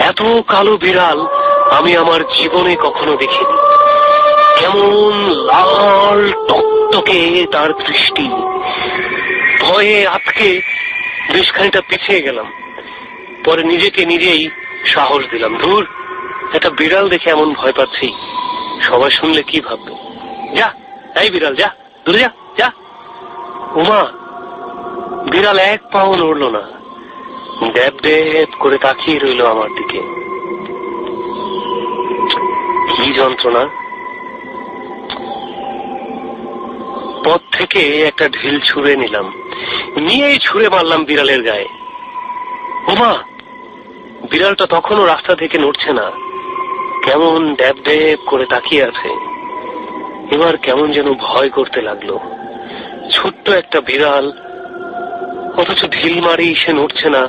এত কালো বিড়াল আমি আমার জীবনে কখনো দেখিনি। কেমন লাল টকটকে তার দৃষ্টি। ভয়ে আজকে বেশ খানিকটা পিছিয়ে গেলাম। পরে নিজেকে নিজেই সাহস দিলাম, ধুর, একটা বিড়াল দেখে এমন ভয় পাচ্ছি, সবাই শুনলে কি ভাববে। যা, এই বিড়াল যা, দূরে যা, যা। উমা, বিড়াল এক পাও নড়ল না, ড্যাব ড্যাব করে তাকিয়ে রইল আমার দিকে। কি যন্ত্রণা। পথ থেকে একটা ঢিল ছুঁড়ে নিলাম, নিয়েই ছুঁড়ে মারলাম বিড়ালের গায়ে। উমা, বিড়ালটা তখনও রাস্তা থেকে নড়ছে না, কেমন ড্যাব ড্যাব করে তাকিয়ে আছে। এবার কেমন যেন ভয় করতে লাগলো। ছোট্ট একটা বিড়াল, অথচ ঢিল মারি সে নড়ছে না,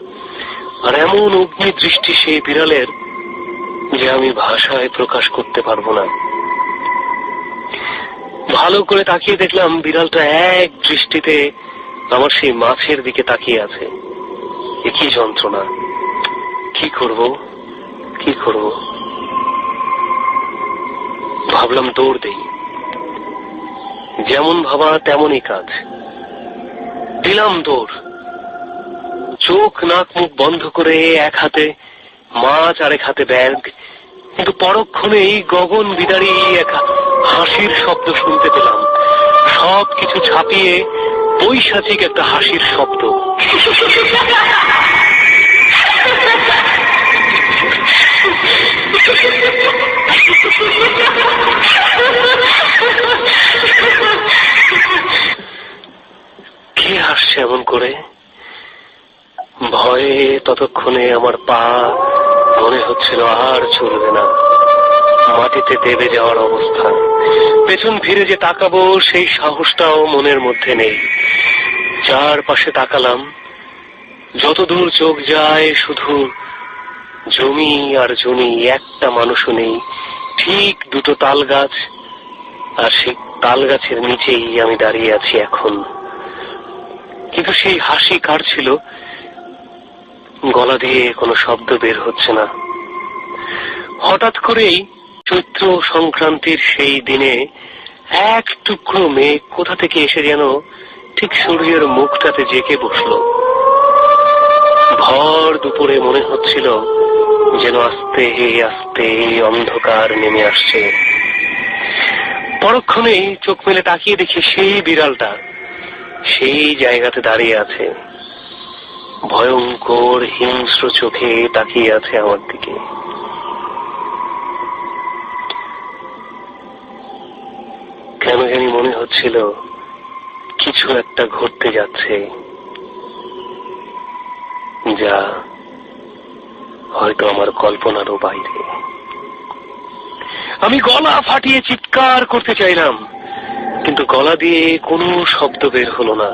আর এমন অগ্নি দৃষ্টি সেই বিড়ালের যে আমি ভাষায় প্রকাশ করতে পারবো না। ভালো করে তাকিয়ে দেখলাম বিড়ালটা এক দৃষ্টিতে আমার সেই মাছের দিকে তাকিয়ে আছে। একই যন্ত্রণা, কি করব কি করব। ভাবলাম দৌড় দেই। যেমন ভাবা তেমনই কাজ। দিলাম দৌড়। চোখ নাক মুখ বন্ধ করে এক হাতে মাছ আর এক হাতে ব্যাগ। কিন্তু পরক্ষণেই গগন বিদারী এক হাসির শব্দ শুনতে পেলাম। সব কিছু ছাপিয়ে বৈশাচিক একটা হাসির শব্দ। কে হাসছে এমন করে? ভয়ে ততক্ষণে আমার পা মনে হচ্ছিল আর চলবে না, মাটিতে দেবে যাওয়ার অবস্থা। পেছন ফিরে যে তাকাবো সেই সাহসটাও মনের মধ্যে নেই। চারপাশে তাকালাম, যতদূর চোখ যায় শুধু জমি আর জমি, একটা মানুষও নেই। ঠিক দুটো তাল গাছ, আর সেই তাল গাছের নিচেই আমি দাঁড়িয়ে আছি এখন। কিন্তু সেই হাসি কার ছিল? গলা দিয়ে কোনো শব্দ বের হচ্ছে না। হঠাৎ করেই চৈত্র সংক্রান্তির সেই দিনে এক টুকরো মেঘ কোথা থেকে এসে যেন ঠিক সূর্যের মুখটাতে জেঁকে বসলো। ভর দুপুরে মনে হচ্ছিল যেন আস্তে আস্তে অন্ধকার নেমে আসছে। পরক্ষণেই চোখ মেলে তাকিয়ে দেখি সেই বিড়ালটা সেই জায়গাতে দাঁড়িয়ে আছে, ভয়ঙ্কর হিংস্র চোখে তাকিয়ে আছে আমার দিকে। কেন জানি মনে হচ্ছিল কিছু একটা ঘটতে যাচ্ছে, যা হয়তো আমার কল্পনারও বাইরে। আমি গলা ফাটিয়ে চিৎকার করতে চাইলাম, কিন্তু গলা দিয়ে কোনো শব্দ বের হলো না।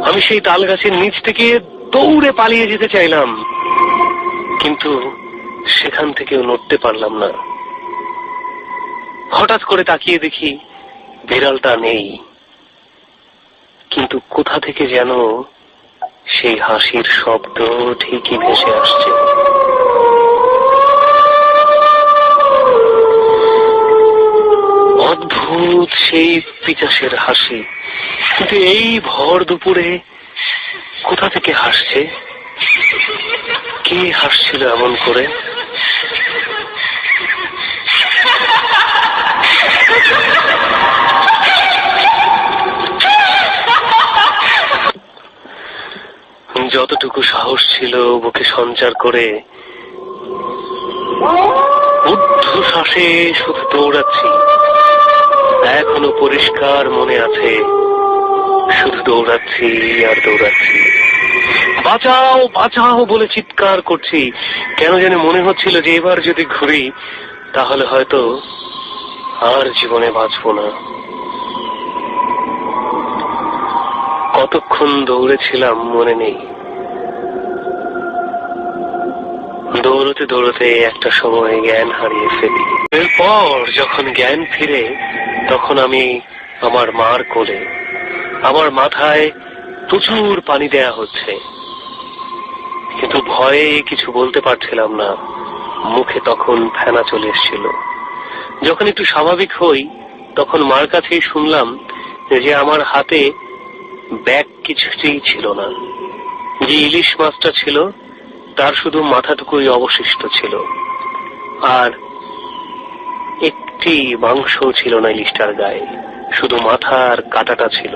আমি সেই তাল গাছের নিচ থেকে দৌড়ে পালিয়ে যেতে চাইলাম, কিন্তু সেখান থেকেও নড়তে পারলাম না। হঠাৎ করে তাকিয়ে দেখি বিড়ালটা নেই, কিন্তু কোথা থেকে যেন সেই হাসির শব্দ ঠিকই ভেসে আসছে। অদ্ভুত সেই পিচাসের হাসি, কিন্তু এই ভর দুপুরে কোথা থেকে হাসছে? কে হাসছিল এমন করে? যতটুকু সাহস ছিল বুকে সঞ্চার করে ঊর্ধ্বশ্বাসে শুধু দৌড়াচ্ছি। এখনো পরিষ্কার মনে আছে, শুধু দৌড়াচ্ছি আর দৌড়াচ্ছি। বাঁচাও বাঁচাও বলে চিৎকার করছি। কেন জানি মনে হচ্ছিল যে এবার যদি ঘুরি তাহলে হয়তো আর জীবনে বাঁচবো না। কতক্ষণ দৌড়েছিলাম মনে নেই। দৌড়তে দৌড়তে একটা সময় জ্ঞান হারিয়ে ফেলি। এরপর যখন জ্ঞান ফিরে তখন আমি আমার মার কোলে। আমার মাথায় প্রচুর পানি দেয়া হচ্ছে, কিন্তু ভয়ে কিছু বলতে পারছিলাম না। মুখে তখন ফেনা চলে এসেছিল। যখন একটু স্বাভাবিক হই তখন মার কাছেই শুনলাম যে আমার হাতে ব্যাগ কিছুতেই ছিল না। যে ইলিশ মাছটা ছিল তার শুধু মাথাটুকুই অবশিষ্ট ছিল, আর একটি মাংস ছিল না ইলিশটার গায়ে, শুধু মাথা আর কাঁটাটা ছিল।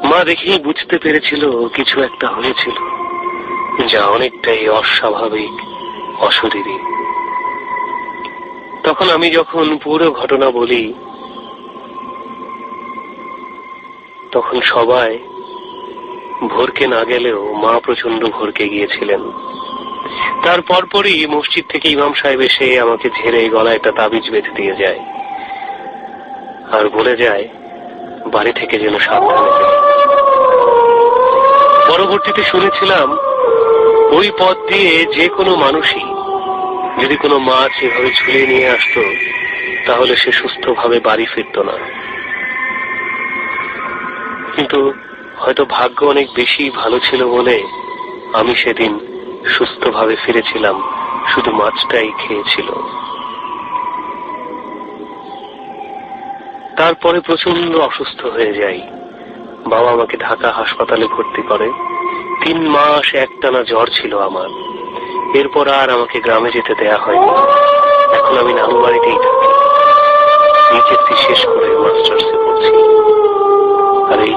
মা দেখেই বুঝতে পেরেছিল কিছু একটা হয়েছিল, যা অনেকটাই অস্বাভাবিক, অশরীরী। তখন আমি যখন পুরো ঘটনা বলি তখন সবাই ভরকে না গেলেও মা প্রচন্ড ভরকে গিয়েছিলেন। তার পরপরই মসজিদ থেকে ইমাম সাহেব এসে আমাকে ঝেড়ে গলায় একটা তাবিজ বেঁধে দিয়ে যায় আর বলে যায় বাড়ি থেকে যেন সাবধানে যাই। পরবর্তীতে শুনেছিলাম ওই পথ দিয়ে যে কোনো মানুষই যদি কোনো মাছ এভাবে ঝুলিয়ে নিয়ে আসতো তাহলে সে সুস্থভাবে বাড়ি ফিরত না। কিন্তু হয়তো ভাগ্য অনেক বেশি ভালো ছিল বলে আমি সেদিন সুস্থভাবে ফিরেছিলাম, শুধু মাছটাই খেয়েছিল। তারপরে প্রচন্ড অসুস্থ হয়ে যাই। বাবা আমাকে ঢাকা হাসপাতালে ভর্তি করে। 3 মাস একটানা জ্বর ছিল আমার। এরপর আর আমাকে গ্রামে যেতে দেয়া হয়নি। এখন আমি নানু বাড়িতেই থাকি। নিচের শেষ করে মাস্টার্সে পড়ছি। আর এই